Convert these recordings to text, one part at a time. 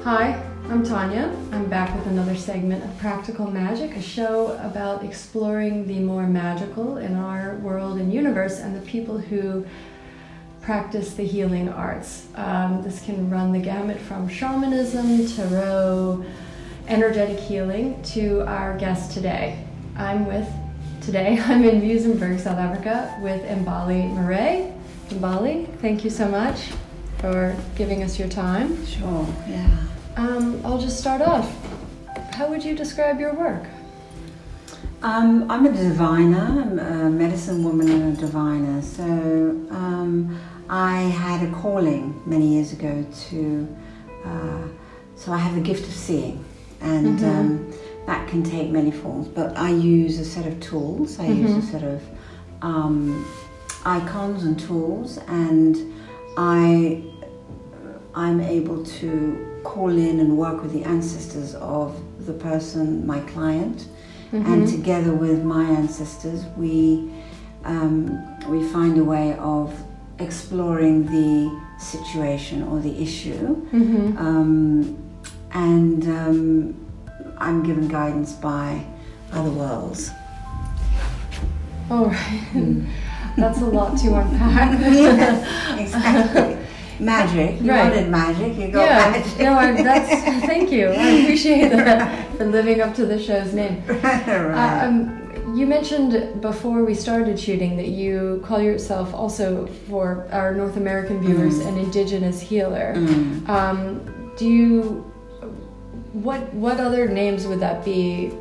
Hi, I'm Tania. I'm back with another segment of Practical Magic, a show about exploring the more magical in our world and universe and the people who practice the healing arts. This can run the gamut from shamanism, tarot, energetic healing to our guest today. I'm in Muizenberg, South Africa with Mbali Marais. Mbali, thank you so much for giving us your time. Sure, yeah. I'll just start off. How would you describe your work? I'm a diviner, I'm a medicine woman and a diviner. So I had a calling many years ago so I have the gift of seeing, and that can take many forms, but I use a set of tools. I use a set of icons and tools, and I'm able to call in and work with the ancestors of the person, my client, and together with my ancestors, we find a way of exploring the situation or the issue, and I'm given guidance by other worlds. All right, that's a lot to unpack. Yeah, exactly. Magic. You wanted magic. You got magic. No, thank you. I appreciate that for living up to the show's name. Right. You mentioned before we started shooting that you call yourself also, for our North American viewers, an Indigenous healer. What other names would that be?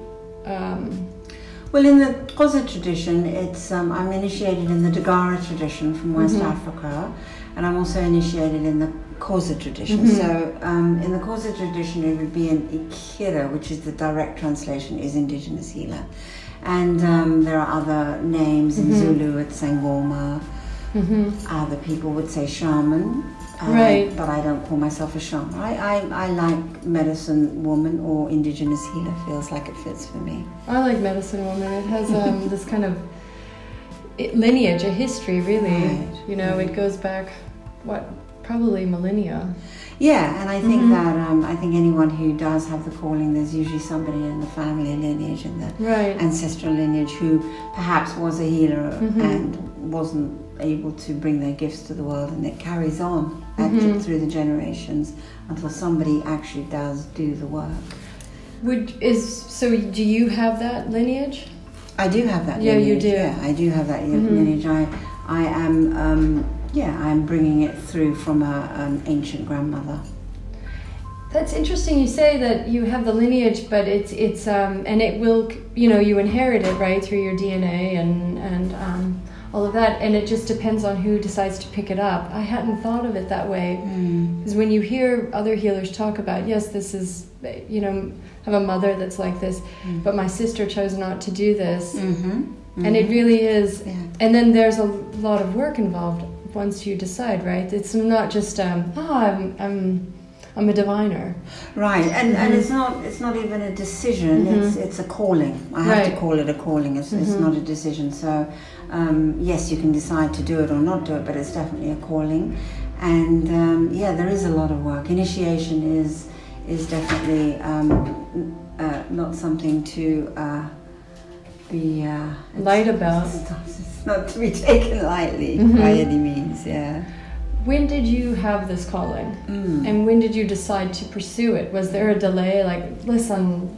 Well, in the Xhosa tradition, it's I'm initiated in the Dagara tradition from West Africa, and I'm also initiated in the Xhosa tradition. So in the Xhosa tradition, it would be an Ikira, which is the direct translation, is Indigenous healer. And there are other names. In Zulu, it's Sangoma. Other people would say shaman. But I don't call myself a shaman. I like medicine woman or Indigenous healer. Feels like it fits for me. I like medicine woman. It has this kind of lineage, a history, really. Right. You know, it goes back, probably millennia. Yeah, and I think that I think anyone who does have the calling, there's usually somebody in the family lineage, in the ancestral lineage, who perhaps was a healer and wasn't able to bring their gifts to the world, and it carries on through the generations until somebody actually does do the work. So do you have that lineage? I do have that lineage. Yeah, you do. Yeah, I do have that lineage. I am I'm bringing it through from an ancient grandmother. That's interesting. You say that you have the lineage, but it's and it will, you inherit it, right, through your DNA and all of that, and it just depends on who decides to pick it up. I hadn't thought of it that way, because when you hear other healers talk about, yes, this is, I have a mother that's like this, but my sister chose not to do this, and it really is, and then there's a lot of work involved once you decide, right? It's not just I'm a diviner, right? And it's not even a decision. It's a calling. I have to call it a calling. It's not a decision. So yes, you can decide to do it or not do it, but it's definitely a calling. And there is a lot of work. Initiation is definitely not something to be light about. It's not to be taken lightly by any means. Yeah. When did you have this calling? And when did you decide to pursue it? Was there a delay? Like, listen,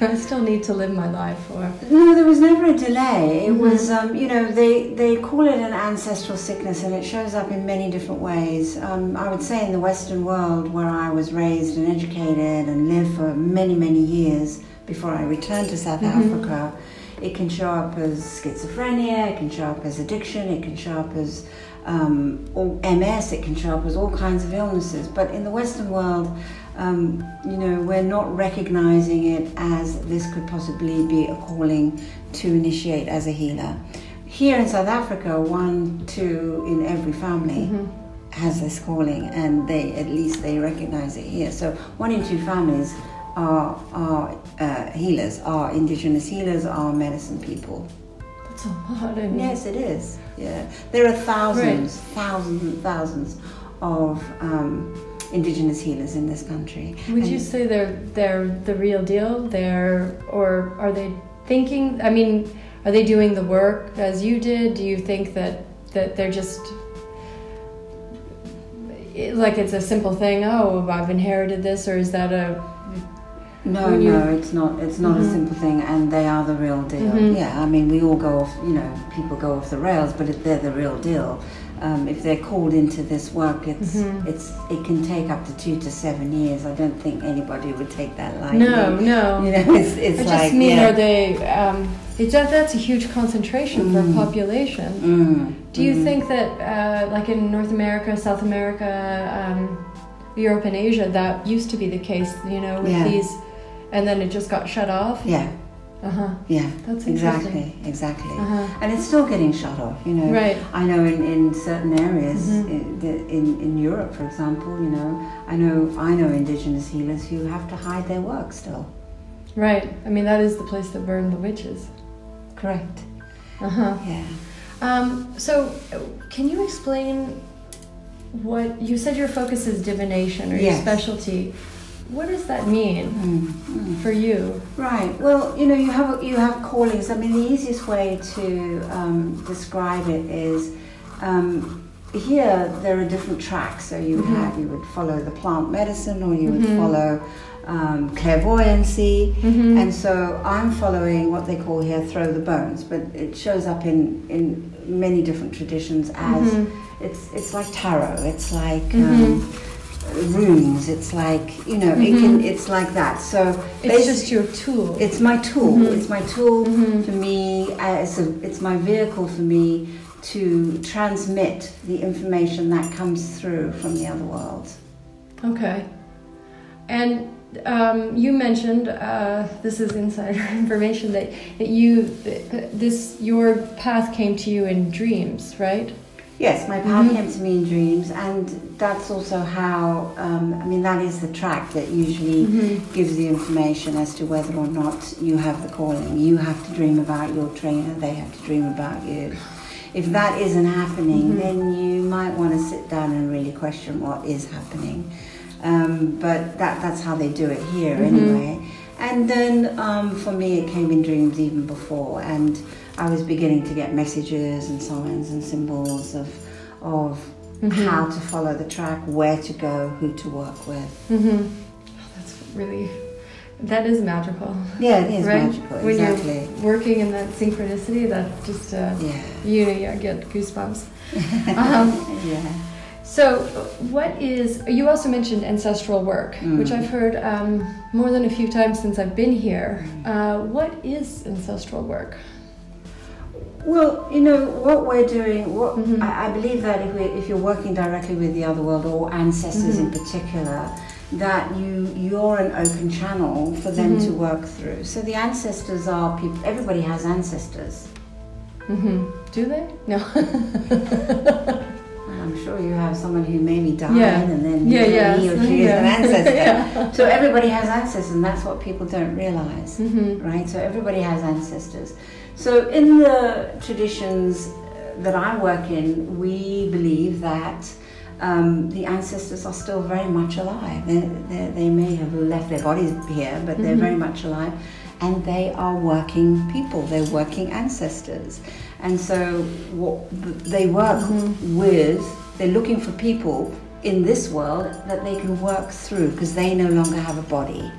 I still need to live my life, or? No, there was never a delay. It was, they call it an ancestral sickness, and it shows up in many different ways. I would say in the Western world, where I was raised and educated and lived for many, many years before I returned to South Africa, it can show up as schizophrenia, it can show up as addiction, it can show up as MS, it can show up as all kinds of illnesses. But in the Western world, we're not recognizing it as this could possibly be a calling to initiate as a healer. Here in South Africa, 1, 2 in every family has this calling, and they recognize it here. So 1 in 2 families are healers, are Indigenous healers, are medicine people. That's a lot. Yes, it is. Yeah, there are thousands and thousands of Indigenous healers in this country. Would you say they're the real deal? Or are they thinking? I mean, are they doing the work as you did? Do you think that they're just like it's a simple thing? Oh, I've inherited this, or is that a No, it's not. It's not a simple thing, and they are the real deal. Yeah, I mean, we all go off. People go off the rails, but they're the real deal. If they're called into this work, it can take up to 2 to 7 years. I don't think anybody would take that lightly. No. It's I just mean, are they? That's a huge concentration for a population. Do you think that, like in North America, South America, Europe, and Asia, that used to be the case? With these, and then it just got shut off. Yeah. Yeah, that's interesting. Exactly. And it's still getting shut off, Right. I know in certain areas, in Europe, for example, I know Indigenous healers who have to hide their work still. Right. I mean, that is the place that burned the witches. Correct. Yeah. So, can you explain what you said? Your focus is divination, or your specialty. What does that mean for you? Right. Well, you have callings. I mean, the easiest way to describe it is here there are different tracks. So you would follow the plant medicine, or you would follow clairvoyancy, and so I'm following what they call here throw the bones, but it shows up in many different traditions as it's like tarot. It's like runes. It's like it's like that. So it's just your tool. It's my tool. It's my tool for me. It's my vehicle for me to transmit the information that comes through from the other world. Okay. And you mentioned this is insider information that your path came to you in dreams, right? Yes, my path came to me in dreams, and that's also how, that is the track that usually gives the information as to whether or not you have the calling. You have to dream about your trainer, they have to dream about you. If that isn't happening, then you might want to sit down and really question what is happening. But that's how they do it here anyway. And then for me, it came in dreams even before, and I was beginning to get messages and signs and symbols of how to follow the track, where to go, who to work with. That is magical. Yeah, it is right? magical, when exactly. You're working in that synchronicity, that just, you get goosebumps. Yeah. So you also mentioned ancestral work, which I've heard more than a few times since I've been here. What is ancestral work? Well, what we're doing, I believe that if you're working directly with the other world, or ancestors in particular, that you're an open channel for them to work through. So the ancestors are people, everybody has ancestors. Do they? No. I'm sure you have someone who maybe died and then he or she is an ancestor. So everybody has ancestors, and that's what people don't realize, right? So everybody has ancestors. So in the traditions that I work in, we believe that the ancestors are still very much alive. They may have left their bodies here, but they're very much alive, and they are working people. They're working ancestors. And so what they work with, they're looking for people in this world that they can work through, because they no longer have a body.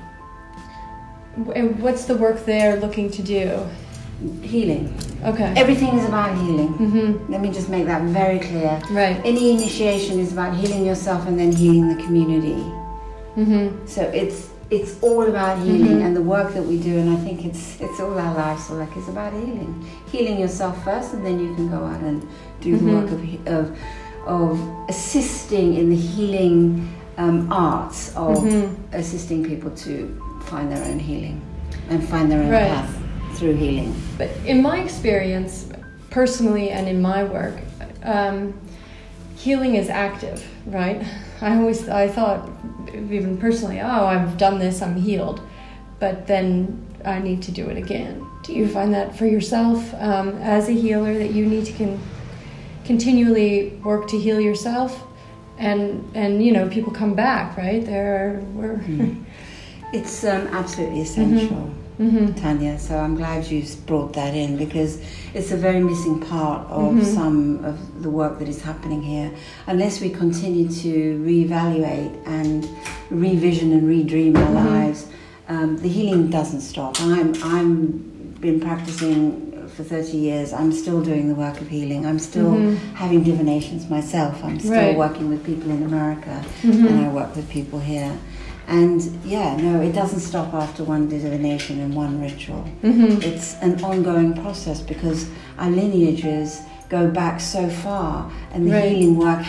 And what's the work they're looking to do? Healing. Okay. Everything is about healing. Let me just make that very clear. Right. Any initiation is about healing yourself and then healing the community. So it's all about healing, and the work that we do, and I think it's all our lives. So it's about healing yourself first, and then you can go out and do the work of assisting in the healing arts of assisting people to find their own healing and find their own path through healing. But in my experience, personally, and in my work, healing is active, right? I thought, even personally, I've done this, I'm healed, but then I need to do it again. Do you find that for yourself as a healer, that you need to continually work to heal yourself? and you know, people come back, right? It's absolutely essential, Tanya. So I'm glad you brought that in, because it's a very missing part of some of the work that is happening here. Unless we continue to reevaluate and revision and redream our lives, the healing doesn't stop. I'm been practicing for 30 years. I'm still doing the work of healing. I'm still having divinations myself. I'm still working with people in America, and I work with people here. And yeah, no, it doesn't stop after one divination and one ritual. It's an ongoing process, because our lineages go back so far, and the healing work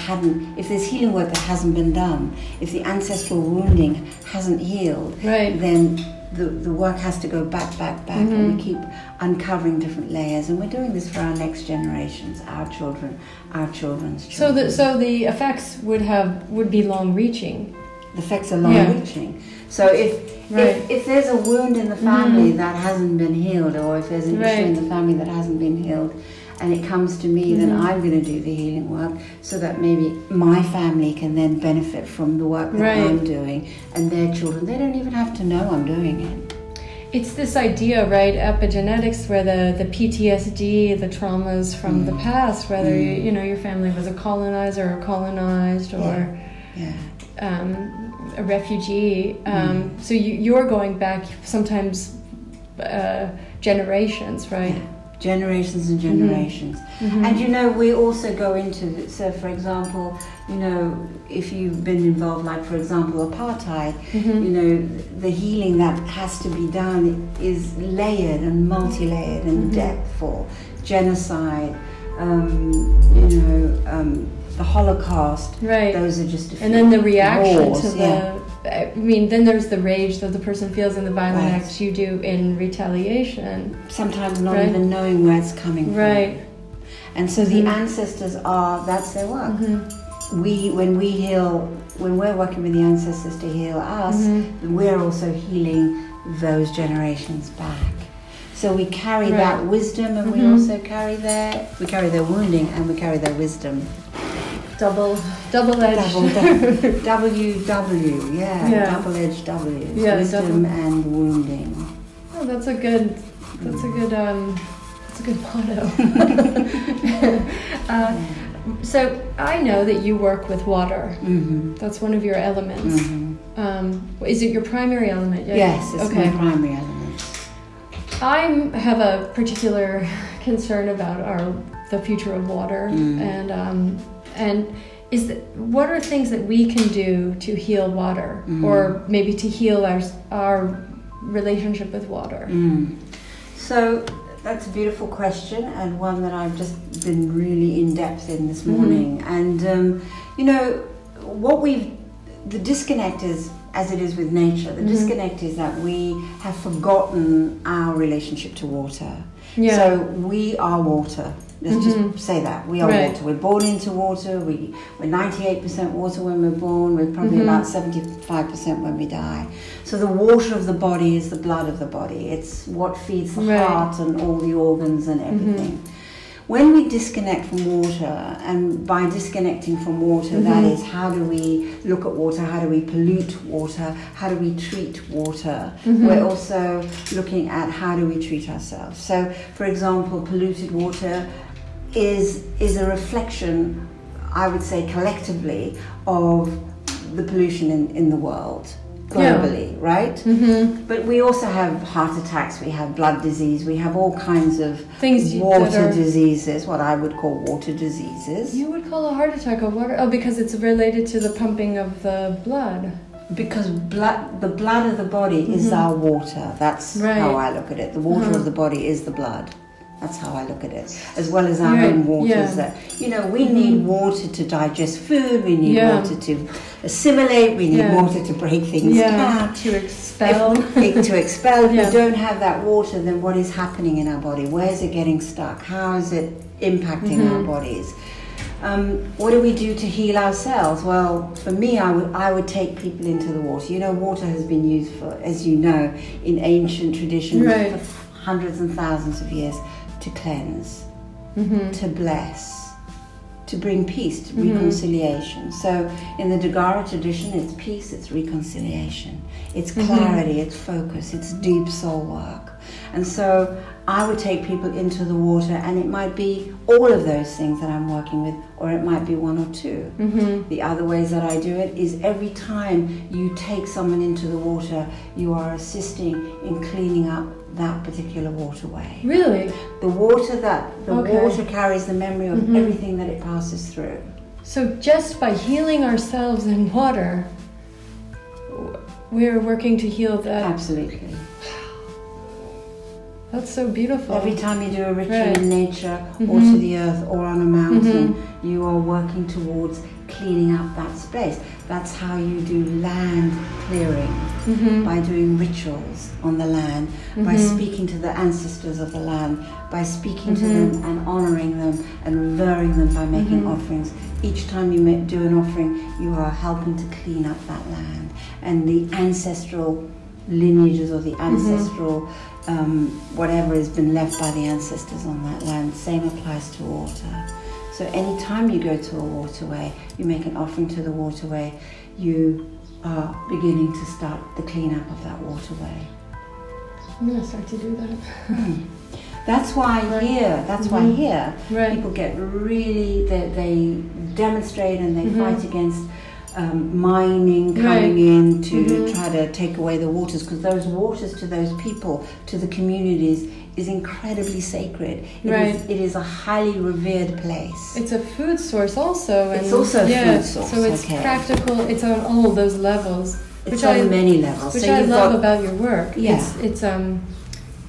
if there's healing work that hasn't been done, if the ancestral wounding hasn't healed, then the work has to go back, and we keep uncovering different layers, and we're doing this for our next generations, our children, our children's children. So the effects would be long-reaching. The effects are long-reaching. So if there's a wound in the family that hasn't been healed, or if there's an issue in the family that hasn't been healed, and it comes to me, then I'm going to do the healing work, so that maybe my family can then benefit from the work that I'm doing, and their children. They don't even have to know I'm doing it. It's this idea, right, epigenetics, where the PTSD, the traumas from the past, whether you know, your family was a colonizer or colonized, or a refugee. So you're going back sometimes generations, right? Yeah. Generations and generations. And you know, we also go into, so for example, you know, if you've been involved, like for example apartheid, you know, the healing that has to be done is layered and multi-layered and depthful. Genocide, you know, the Holocaust, those are just a few. And then the reaction wars, to the I mean, then there's the rage that the person feels in the violent acts you do in retaliation. Sometimes not even knowing where it's coming from. And so the ancestors that's their work. When we heal, when we're working with the ancestors to heal us, we're also healing those generations back. So we carry that wisdom, and we also carry their wounding, and we carry their wisdom. Double-edged. WW, double-edged W. Yeah, wisdom and wounding. Oh, that's a good motto. So I know that you work with water. That's one of your elements. Is it your primary element? Yes, it's my primary element. I have a particular concern about the future of water, and what are things that we can do to heal water, or maybe to heal our relationship with water? So that's a beautiful question, and one that I've just been really in depth in this morning. And you know, the disconnect is, as it is with nature, the disconnect is that we have forgotten our relationship to water. So we are water. Let's just say that. We are water. We're born into water. We're 98% water when we're born. We're probably about 75% when we die. So the water of the body is the blood of the body. It's what feeds the heart and all the organs and everything. When we disconnect from water, and by disconnecting from water, that is, how do we look at water, how do we pollute water, how do we treat water, we're also looking at how do we treat ourselves. So, for example, polluted water is a reflection, I would say collectively, of the pollution in the world. Globally, right? But we also have heart attacks, we have blood disease, we have all kinds of water diseases, what I would call water diseases. You would call a heart attack a water? Oh, because it's related to the pumping of the blood. Because the blood of the body is our water. That's how I look at it. The water of the body is the blood. That's how I look at it, as well as our own waters. That, you know, we need water to digest food, we need water to assimilate, we need water to break things down, to expel. If we don't have that water, then what is happening in our body? Where is it getting stuck? How is it impacting our bodies? What do we do to heal ourselves? Well, for me, I would take people into the water. You know, water has been used for, as you know, in ancient traditions for hundreds and thousands of years, to cleanse, to bless, to bring peace, to reconciliation. So in the Dagara tradition, it's peace, it's reconciliation, it's clarity, it's focus, it's deep soul work. And so I would take people into the water, and it might be all of those things that I'm working with, or it might be one or two. The other ways that I do it is every time you take someone into the water, you are assisting in cleaning up that particular waterway. Really? The water water carries the memory of everything that it passes through. So just by healing ourselves in water, we're working to heal that. Absolutely. That's so beautiful. Every time you do a ritual in nature or to the earth or on a mountain, you are working towards cleaning up that space. That's how you do land clearing, by doing rituals on the land, by speaking to the ancestors of the land, by speaking to them and honoring them and revering them by making offerings. Each time you do an offering, you are helping to clean up that land. And the ancestral lineages or the ancestral whatever has been left by the ancestors on that land, same applies to water. So anytime you go to a waterway, you make an offering to the waterway, you are beginning to start the cleanup of that waterway. I'm going to start to do that. That's why here, people get really, they demonstrate and they fight against mining coming in to try to take away the waters, because those waters to those people, to the communities, is incredibly sacred. It is a highly revered place. It's a food source also. And it's also a food source. So it's practical, it's on all of those levels. It's on many levels. Which I love about your work. Yeah.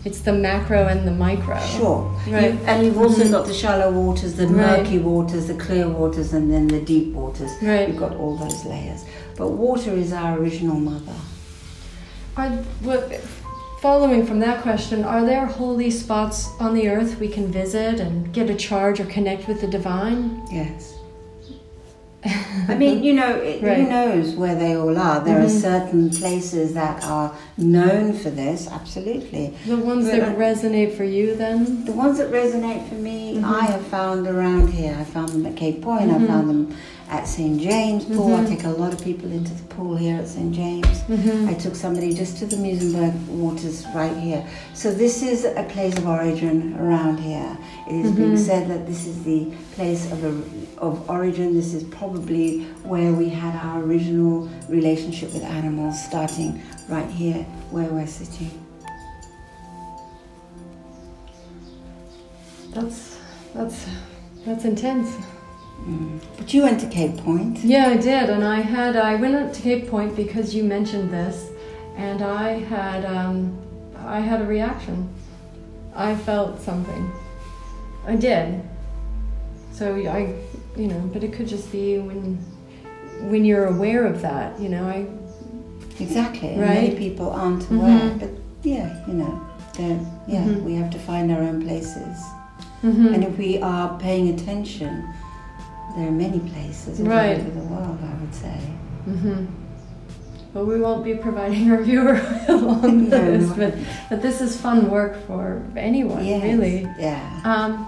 It's the macro and the micro. Sure. Right. And you've also got the shallow waters, the murky waters, the clear waters, and then the deep waters. Right. You've got all those layers. But water is our original mother. Following from that question, are there holy spots on the earth we can visit and get a charge or connect with the divine? Yes. I mean, who knows where they all are? There are certain places that are known for this, absolutely. The ones that resonate for you, then? The ones that resonate for me, I have found around here. I found them at Cape Point, I found them at St. James Pool. I take a lot of people into the pool here at St. James. I took somebody just to the Musenberg waters right here. So this is a place of origin around here. It is being said that this is the place of origin. This is probably where we had our original relationship with animals, starting right here where we're sitting. That's intense. But you went to Cape Point. Yeah, I did, and I went up to Cape Point because you mentioned this, and I had a reaction. I felt something. I did. So but it could just be when you're aware of that, Exactly. Right? Many people aren't aware, but we have to find our own places. And if we are paying attention, there are many places all over the world, I would say. Well, we won't be providing our viewer along this, but this is fun work for anyone, really. Yeah.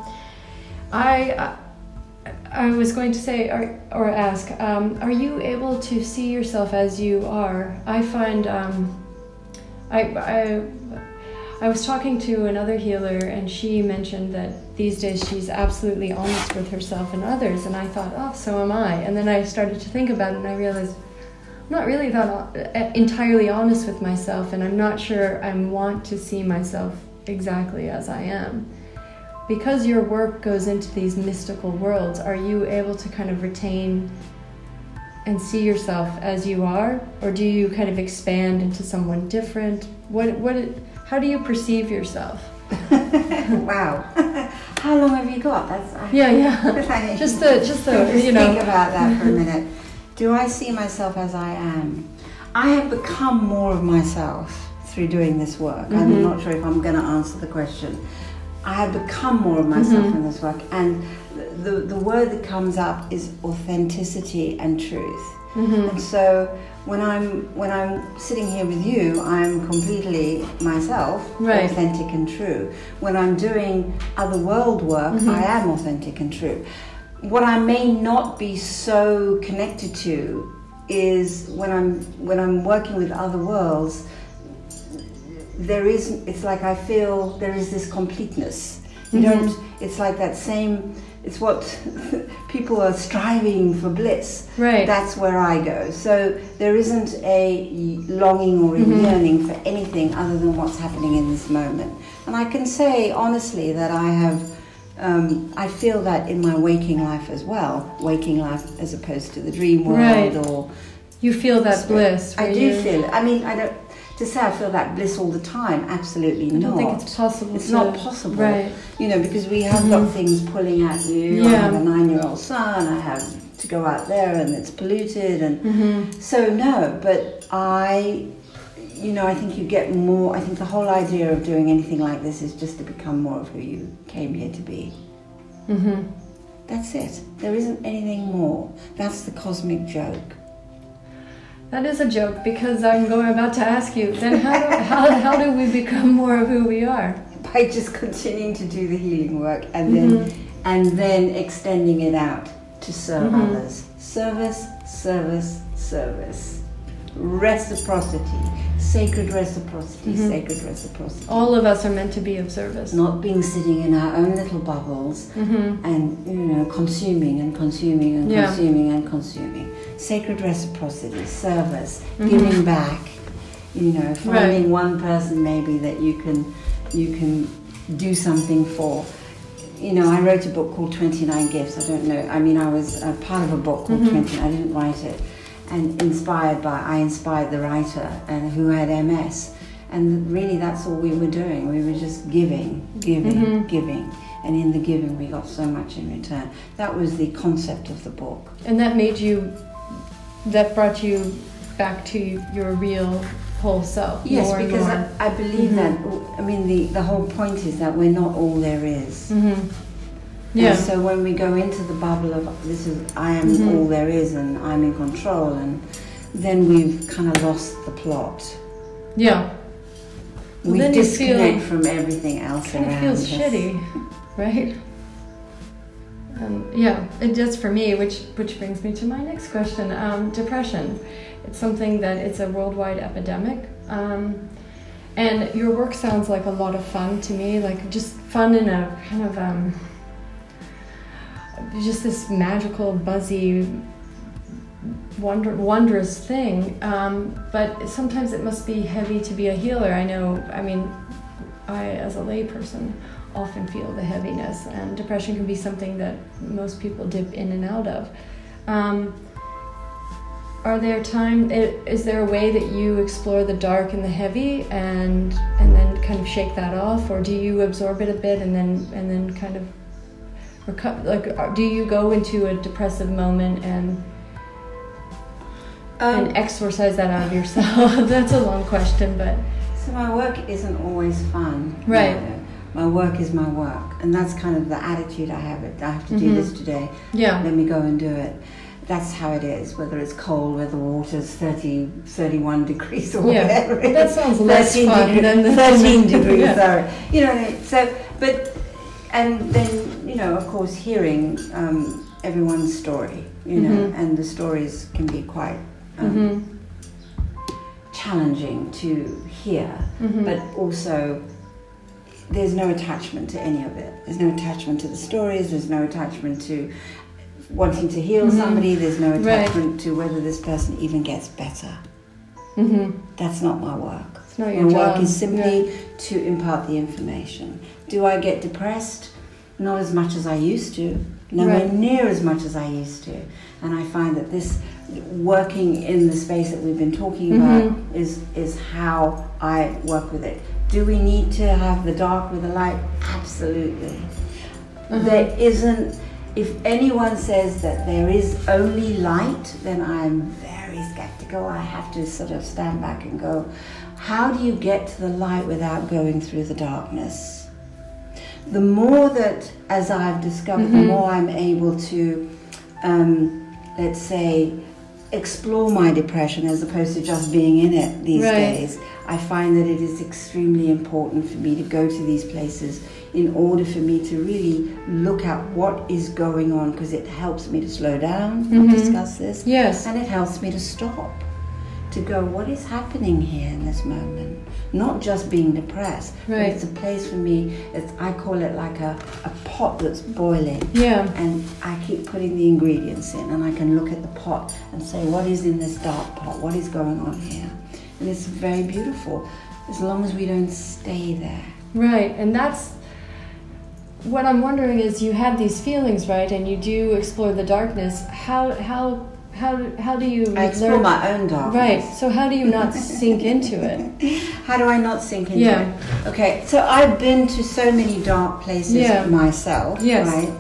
I was going to say or ask, are you able to see yourself as you are? I find I was talking to another healer, and she mentioned that these days she's absolutely honest with herself and others, and I thought, oh, so am I. And then I started to think about it, and I realized I'm not really entirely honest with myself, and I'm not sure I want to see myself exactly as I am. Because your work goes into these mystical worlds, are you able to kind of retain and see yourself as you are, or do you kind of expand into someone different? How do you perceive yourself? Wow. How long have you got? Just think about that for a minute. Do I see myself as I am? I have become more of myself through doing this work. I'm not sure if I'm going to answer the question. I have become more of myself in this work, and the word that comes up is authenticity and truth. And so when I'm sitting here with you, I'm completely myself, authentic and true. When I'm doing other world work, I am authentic and true. what I may not be so connected to is when I'm working with other worlds, it's like I feel there is this completeness. You don't, it's like that same, it's what people are striving for bliss. Right. That's where I go. So there isn't a longing or a yearning for anything other than what's happening in this moment. And I can say honestly that I have, I feel that in my waking life as well. Waking life as opposed to the dream world. Right. Or you feel that bliss. I do feel it. I mean, I don't, to say I feel that bliss all the time, absolutely not. I don't think it's possible. It's not possible. Right. You know, because we have got things pulling at you. Yeah. I have a 9-year-old son, I have to go out there and it's polluted. And so no, but I think you get more, I think the whole idea of doing anything like this is just to become more of who you came here to be. That's it. There isn't anything more. That's the cosmic joke. That is a joke, because I'm about to ask you, then how do we become more of who we are? By just continuing to do the healing work and then extending it out to serve others. Service, service, service. Reciprocity. Sacred reciprocity, sacred reciprocity. All of us are meant to be of service. Not being sitting in our own little bubbles and consuming and consuming and consuming and consuming. Sacred reciprocity, service, giving back. Finding one person maybe that you can do something for. I wrote a book called 29 Gifts. I don't know. I mean, I was part of a book called 29. I didn't write it. And I inspired the writer and who had MS. And really that's all we were doing. We were just giving. And in the giving we got so much in return. That was the concept of the book. And that brought you back to your real whole self. Yes, more because and more. I believe that, I mean, the whole point is that we're not all there is. Yeah. And so when we go into the bubble of I am all there is and I'm in control, and then we've kind of lost the plot. Yeah. We disconnect from everything else around us. It feels shitty, right? It does for me, which brings me to my next question. Depression. It's something that it's a worldwide epidemic. And your work sounds like a lot of fun to me, like just fun in a kind of just this magical, buzzy, wondrous thing. But sometimes it must be heavy to be a healer. I as a layperson, often feel the heaviness, and depression can be something that most people dip in and out of. Is there a way that you explore the dark and the heavy and then kind of shake that off, or do you absorb it a bit and then kind of do you go into a depressive moment and exorcise that out of yourself? That's a long question, but so my work isn't always fun. Right. My work is my work, and that's kind of the attitude I have. I have to do this today. Yeah. Let me go and do it. That's how it is, whether it's cold, whether the water's 30, 31 degrees or whatever. Well, that sounds less fun than the 13 degrees, sorry. You know what I mean? So, and then, of course, hearing everyone's story, and the stories can be quite challenging to hear, but also there's no attachment to any of it. There's no attachment to the stories, there's no attachment to wanting to heal somebody, there's no attachment to whether this person even gets better. That's not my work. It's not your my job. work is simply to impart the information. Do I get depressed? Not as much as I used to. Nowhere near as much as I used to. And I find that this working in the space that we've been talking about is how I work with it. Do we need to have the dark with the light? Absolutely. There isn't. If anyone says that there is only light, then I'm very skeptical. I have to sort of stand back and go, how do you get to the light without going through the darkness? The more that, as I've discovered, the more I'm able to, let's say, explore my depression as opposed to just being in it these days, I find that it is extremely important for me to go to these places in order for me to really look at what is going on, because it helps me to slow down and discuss this. Yes. And it helps me to stop, to go, what is happening here in this moment? Not just being depressed, but it's a place for me, I call it like a pot that's boiling. Yeah. And I keep putting the ingredients in, and I can look at the pot and say, what is in this dark pot? What is going on here? And it's very beautiful, as long as we don't stay there. Right, and that's what I'm wondering is, you have these feelings, right? And you do explore the darkness. How do you I explore my own darkness. Right. So how do you not sink into it? How do I not sink into it? Okay. So I've been to so many dark places myself. Yes. Right.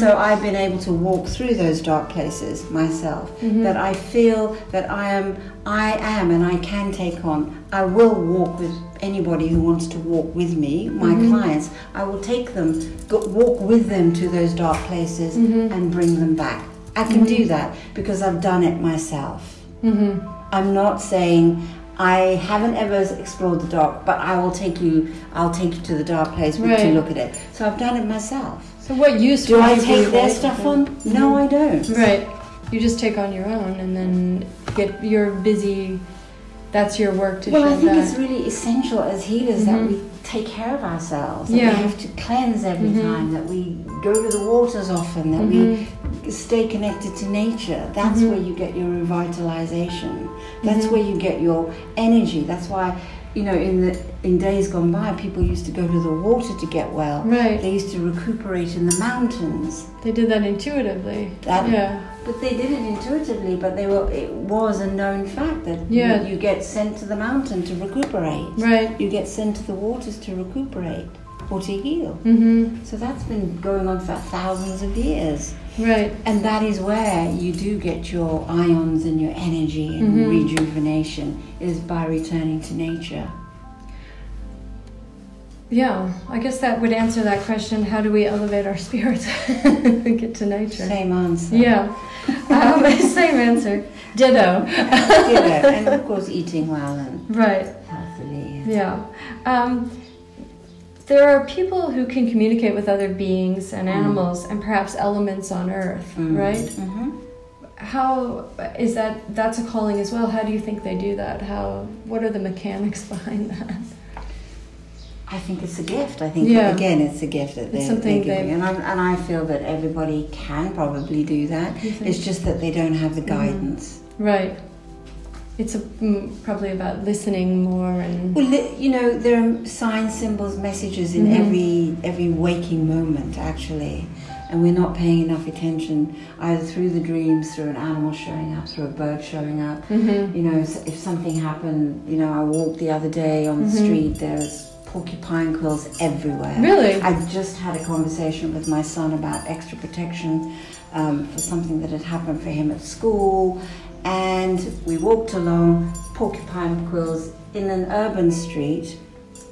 So I've been able to walk through those dark places myself. That I feel that I am, and I can take on. I will walk with anybody who wants to walk with me. My clients, I will take them, walk with them to those dark places and bring them back. I can do that because I've done it myself. I'm not saying I haven't ever explored the dark, but I'll take you to the dark place to look at it. So I've done it myself. So what use do I take their stuff on? No, I don't. Right. You just take on your own, and then you're busy. That's your work to show that. Well, I think it's really essential as healers that we take care of ourselves. That we have to cleanse every time, that we go to the waters often, that we stay connected to nature. That's where you get your revitalization. That's where you get your energy. That's why, you know, in days gone by, people used to go to the water to get well. Right. They used to recuperate in the mountains. They did that intuitively. But they did it intuitively, but it was a known fact that you get sent to the mountain to recuperate. Right. You get sent to the waters to recuperate or to heal. So that's been going on for thousands of years. Right. And that is where you do get your ions and your energy and rejuvenation, is by returning to nature. Yeah, I guess that would answer that question. How do we elevate our spirits and get to nature? Same answer. Yeah. Same answer. Ditto. Ditto. And of course eating well and healthily. Yeah. There are people who can communicate with other beings and animals and perhaps elements on Earth, right? How is that? That's a calling as well. How do you think they do that? What are the mechanics behind that? I think it's a gift. I think, again, it's a gift that they're giving. And I feel that everybody can probably do that. It's just that they don't have the guidance. Right. It's probably about listening more and... Well, you know, there are signs, symbols, messages in every waking moment, actually. And we're not paying enough attention, either through the dreams, through an animal showing up, through a bird showing up. You know, if something happened, you know, I walked the other day on the street, there's porcupine quills everywhere. Really? I just had a conversation with my son about extra protection for something that had happened for him at school, and we walked along, porcupine quills in an urban street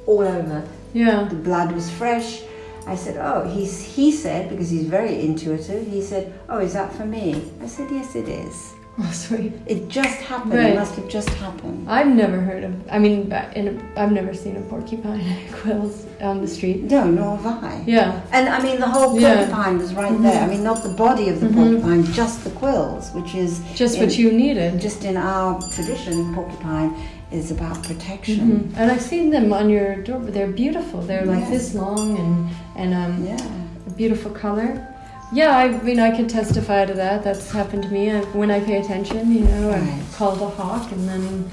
all over. Yeah. The blood was fresh. I said, oh, he said, because he's very intuitive, he said, oh, is that for me? I said, yes, it is. Oh, sweet. It just happened. Right. It must have just happened. I've never heard of, I've never seen a porcupine quills on the street. No, nor have I. Yeah. And I mean, the whole porcupine was right there. I mean, not the body of the porcupine, just the quills, which is... Just what you needed. Just in our tradition, porcupine is about protection. And I've seen them on your door, but they're beautiful. They're like this long and a beautiful color. Yeah, I mean, I could testify to that. That's happened to me. When I pay attention, you know, I call the hawk, and then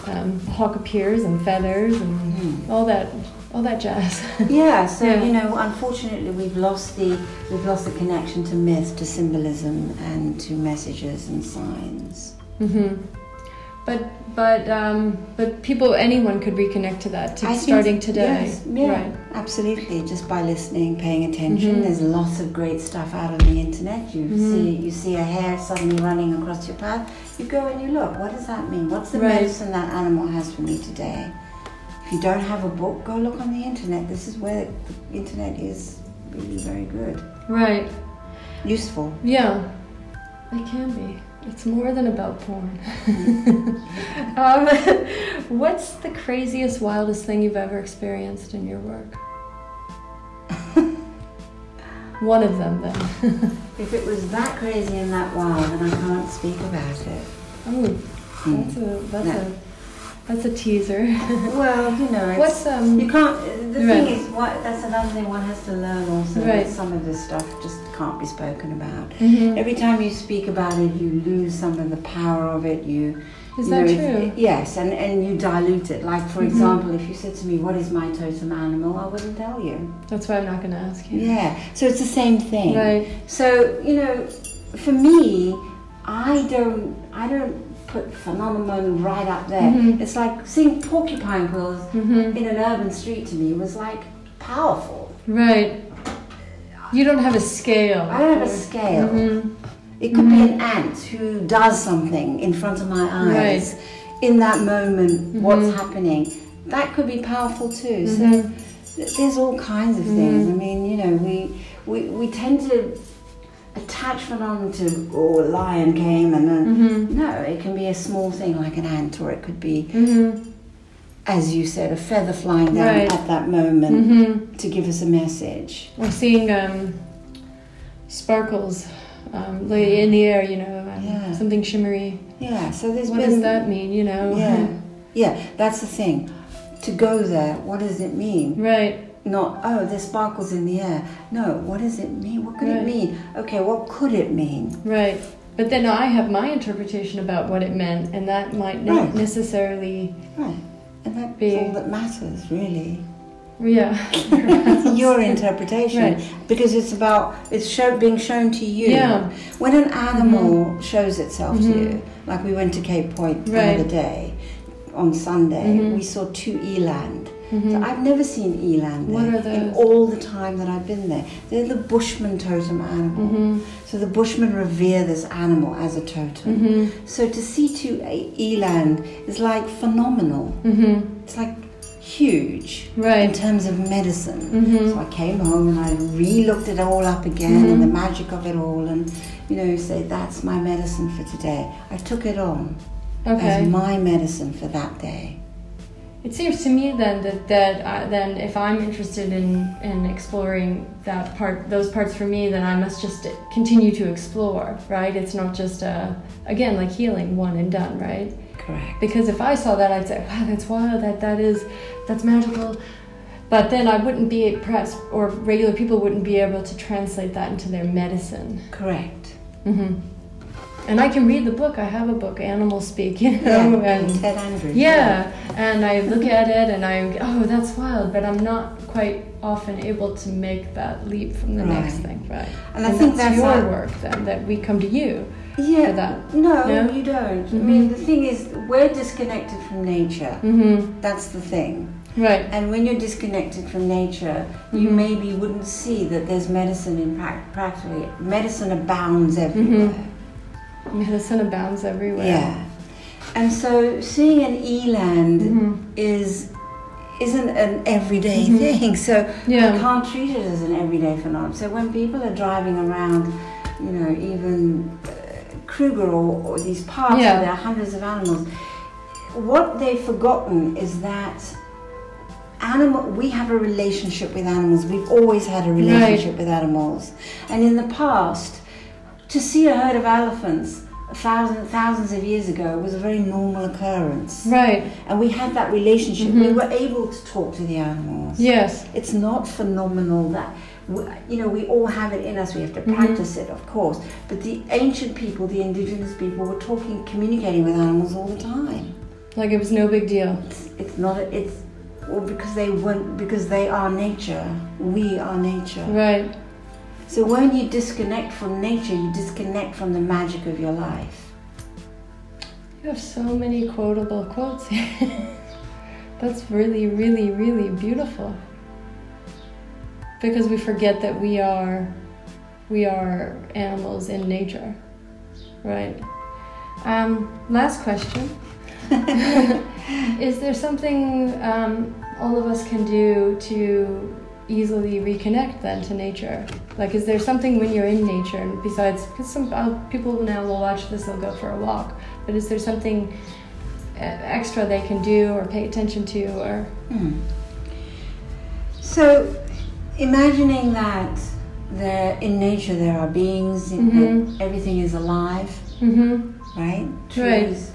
the hawk appears, and feathers, and all that jazz. Yeah. So you know, unfortunately, we've lost the connection to myth, to symbolism, and to messages and signs. But people, anyone could reconnect to that starting today. Yes, right. Absolutely. Just by listening, paying attention. There's lots of great stuff out on the internet. You see a hare suddenly running across your path. You go and you look. What does that mean? What's the medicine that animal has for me today? If you don't have a book, go look on the internet. This is where the internet is really very good. Right. Useful. Yeah. It can be. It's more than about porn. What's the craziest, wildest thing you've ever experienced in your work? One of them, then. If it was that crazy and that wild, then I can't speak about it. Oh, that's a teaser. Well, you know, what's you can't. The right. thing is, that's another thing one has to learn also. Right. That some of this stuff just can't be spoken about. Mm-hmm. Every time you speak about it, you lose some of the power of it. Is that true? Yes, and you dilute it. Like, for example, if you said to me, what is my totem animal? I wouldn't tell you. That's why I'm not going to ask you. Yeah, so it's the same thing. Right. So, you know, for me, I don't put phenomenon right up there. It's like seeing porcupine quills in an urban street to me was like powerful. Right. You don't have a scale. I don't have a scale. It could be an ant who does something in front of my eyes. Right. In that moment, what's happening, that could be powerful too. So there's all kinds of things. I mean, you know, we tend to attach phenomenon to, a lion came and then, no, it can be a small thing like an ant, or it could be, as you said, a feather flying down at that moment to give us a message. Or seeing sparkles in the air, you know, something shimmery. Yeah, so there's what does that mean, you know? Yeah, that's the thing. To go there, what does it mean? Right. Not, oh, there's sparkles in the air. No, what does it mean? What could it mean? Okay, what could it mean? Right. But then I have my interpretation about what it meant, and that might not necessarily And that's all that matters, really. Yeah. Your interpretation. Because it's about, being shown to you. Yeah. When an animal shows itself to you, like we went to Cape Point the other day, on Sunday, we saw 2 eland. So I've never seen eland there. What are those? In all the time that I've been there. They're the Bushman totem animal. So the Bushmen revere this animal as a totem. So to see 2 eland is like phenomenal. It's like huge in terms of medicine. So I came home and I re-looked it all up again and the magic of it all, and you know, say that's my medicine for today. I took it on as my medicine for that day. It seems to me then that then if I'm interested in exploring those parts for me, then I must just continue to explore, right? It's not just again like healing, one and done, right? Correct. Because if I saw that, I'd say, wow, that's wild, that's magical. But then I wouldn't be perhaps, or regular people wouldn't be able to translate that into their medicine. Correct. And I can read the book. I have a book, Animal Speak, you know, and Ted Andrews. And I look at it and oh, that's wild, but I'm not quite often able to make that leap from the next thing, right? And I think that's your work then, that we come to you for that. No, you don't. I mean, the thing is, we're disconnected from nature. That's the thing. Right. And when you're disconnected from nature, you maybe wouldn't see that there's medicine in practically. Medicine abounds everywhere. Medicine abounds everywhere. Yeah. And so seeing an eland isn't an everyday thing. So you can't treat it as an everyday phenomenon. So when people are driving around, you know, even Kruger or these parks where there are hundreds of animals, what they've forgotten is that we have a relationship with animals. We've always had a relationship with animals. And in the past, to see a herd of elephants thousands of years ago was a very normal occurrence. Right. And we had that relationship. We were able to talk to the animals. Yes. It's not phenomenal that, you know, we all have it in us. We have to practice it, of course. But the ancient people, the indigenous people, were communicating with animals all the time. Like it was no big deal. Because they are nature. We are nature. Right. So when you disconnect from nature, you disconnect from the magic of your life. You have so many quotable quotes here. That's really, really, really beautiful. Because we forget that we are animals in nature. Right. Last question. Is there something all of us can do to easily reconnect then to nature? Like, is there something when you're in nature, and besides, because some people now will watch this, they'll go for a walk, but is there something extra they can do or pay attention to, or? So, imagining that in nature there are beings, that everything is alive, right? Trees,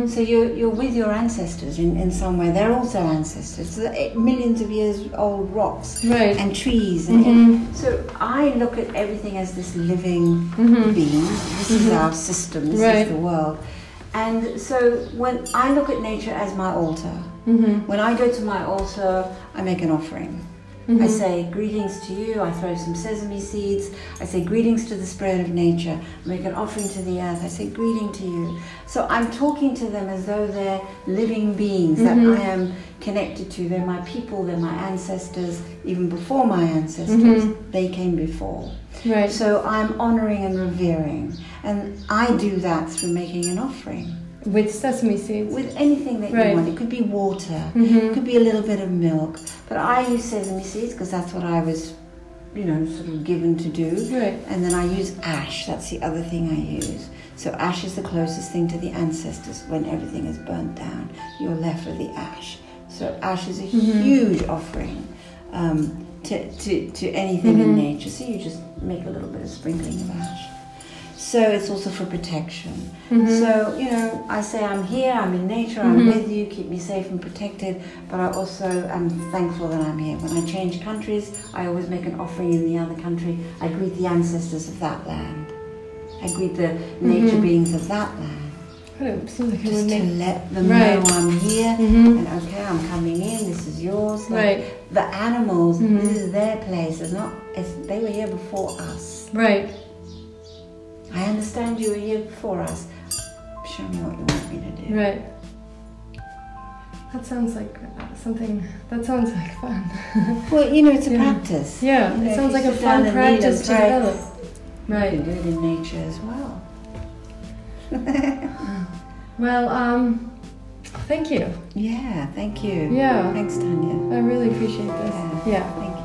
so you're with your ancestors in some way. They're also ancestors. So millions of years old rocks and trees. And so I look at everything as this living being. This is our system. This is the world. And so when I look at nature as my altar, when I go to my altar, I make an offering. I say greetings to you, I throw some sesame seeds, I say greetings to the spirit of nature, I make an offering to the earth, I say greeting to you. So I'm talking to them as though they're living beings that I am connected to. They're my people, they're my ancestors, even before my ancestors, they came before. Right. So I'm honoring and revering, and I do that through making an offering. With sesame seeds? With anything that you want. It could be water, it could be a little bit of milk, but I use sesame seeds because that's what I was, sort of given to do. Right. And then I use ash, that's the other thing I use. So ash is the closest thing to the ancestors. When everything is burnt down, you're left with the ash. So ash is a huge offering to anything in nature. So you just make a little bit of sprinkling of ash. So it's also for protection. So, I say I'm here, I'm in nature, I'm with you, keep me safe and protected, but I also am thankful that I'm here. When I change countries, I always make an offering in the other country. I greet the ancestors of that land. I greet the nature beings of that land. It seems like just to let them know I'm here, and okay, I'm coming in, this is yours. Like, the animals, this is their place, they were here before us. Right. I understand you were here before us. Show me what you want me to do. Right. That sounds like that sounds like fun. Well, it's a practice. Yeah, it sounds like a fun practice to develop. Right. You can do it in nature as well. Well, thank you. Yeah, thank you. Yeah. Thanks, Tania. I really appreciate this. Yeah. Thank you.